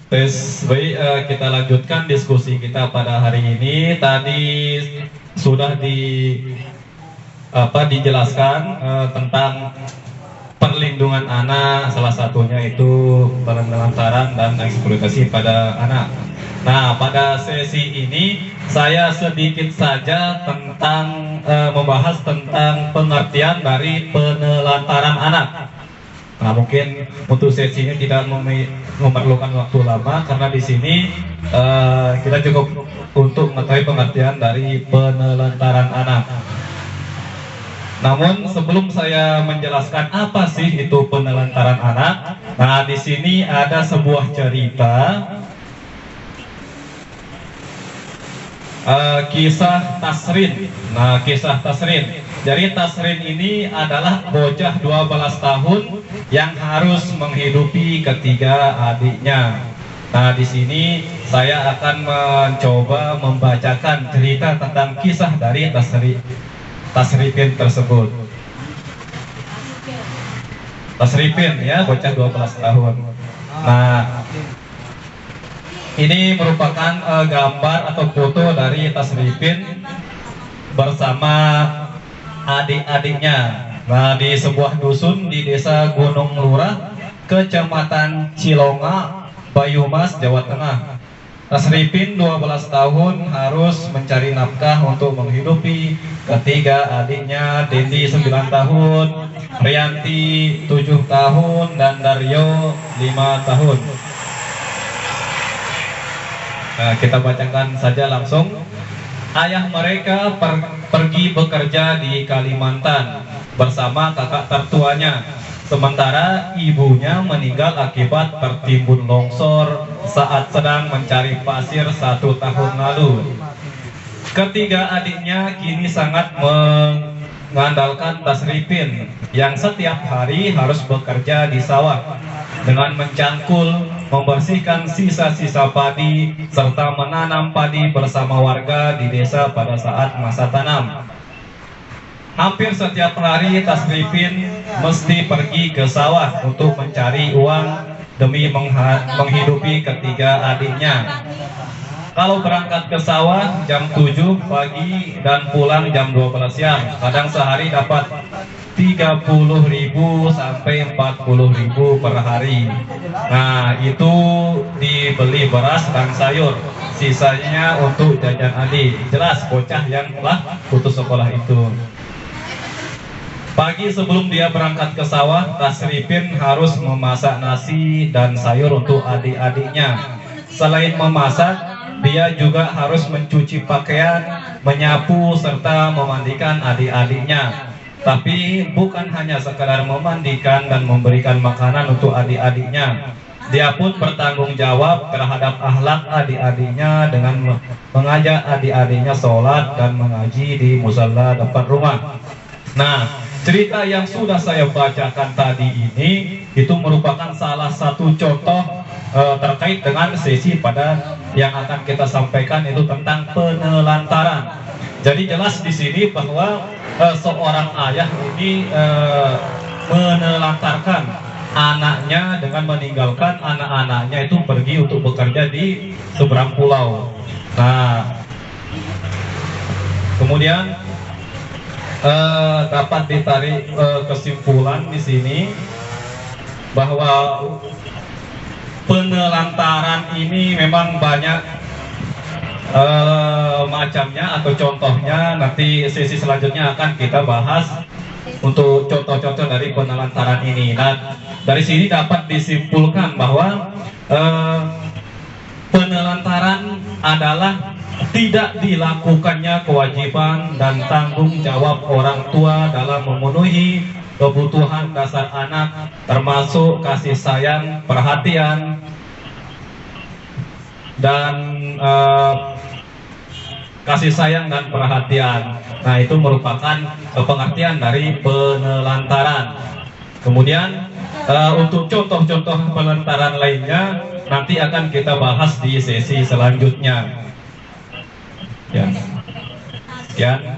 Baik, kita lanjutkan diskusi kita pada hari ini. Tadi sudah dijelaskan tentang perlindungan anak, salah satunya itu penelantaran dan eksploitasi pada anak. Nah, pada sesi ini saya sedikit saja membahas tentang pengertian dari penelantaran anak. Nah, mungkin untuk sesi ini tidak memerlukan waktu lama karena di sini kita cukup untuk mengetahui pengertian dari penelantaran anak. Namun sebelum saya menjelaskan apa sih itu penelantaran anak, nah di sini ada sebuah cerita kisah Tasrin. Nah, kisah Tasrin. Jadi Tasrin ini adalah bocah 12 tahun yang harus menghidupi ketiga adiknya. Nah, di sini saya akan mencoba membacakan cerita tentang kisah dari Tasripin tersebut. Tasripin ya, bocah 12 tahun. Nah, ini merupakan gambar atau foto dari Tasripin bersama adik-adiknya. Nah, di sebuah dusun di desa Gunung Lurah, Kecamatan Cilonga, Banyumas, Jawa Tengah. Tasripin 12 tahun harus mencari nafkah untuk menghidupi ketiga adiknya, Dendi 9 tahun, Rianti 7 tahun, dan Daryo 5 tahun. Nah, kita bacakan saja langsung. Ayah mereka pergi bekerja di Kalimantan bersama kakak tertuanya. Sementara ibunya meninggal akibat tertimbun longsor saat sedang mencari pasir 1 tahun lalu. Ketiga adiknya kini sangat mengandalkan Tasripin yang setiap hari harus bekerja di sawah dengan mencangkul, membersihkan sisa-sisa padi, serta menanam padi bersama warga di desa pada saat masa tanam. Hampir setiap hari Tasripin mesti pergi ke sawah untuk mencari uang demi menghidupi ketiga adiknya. Kalau berangkat ke sawah jam 7 pagi dan pulang jam 12 siang, kadang sehari dapat 30.000 sampai 40.000 per hari. Nah, itu dibeli beras dan sayur, sisanya untuk jajan adik. Jelas bocah yang telah putus sekolah itu. Pagi sebelum dia berangkat ke sawah, Tasripin harus memasak nasi dan sayur untuk adik-adiknya. Selain memasak, dia juga harus mencuci pakaian, menyapu, serta memandikan adik-adiknya. Tapi bukan hanya sekadar memandikan dan memberikan makanan untuk adik-adiknya. Dia pun bertanggung jawab terhadap akhlak adik-adiknya dengan mengajak adik-adiknya sholat dan mengaji di musala depan rumah. Nah, cerita yang sudah saya bacakan tadi ini itu merupakan salah satu contoh terkait dengan sesi pada yang akan kita sampaikan itu tentang penelantaran. Jadi jelas di sini bahwa seorang ayah ini menelantarkan anaknya dengan meninggalkan anak-anaknya itu pergi untuk bekerja di seberang pulau. Nah, kemudian dapat ditarik kesimpulan di sini bahwa penelantaran ini memang banyak macamnya atau contohnya. Nanti sesi selanjutnya akan kita bahas untuk contoh-contoh dari penelantaran ini. Nah, dari sini dapat disimpulkan bahwa penelantaran adalah tidak dilakukannya kewajiban dan tanggung jawab orang tua dalam memenuhi kebutuhan dasar anak, termasuk kasih sayang, perhatian, dan kasih sayang dan perhatian. Nah, itu merupakan pengertian dari penelantaran. Kemudian untuk contoh-contoh penelantaran lainnya nanti akan kita bahas di sesi selanjutnya. Ya, sekian.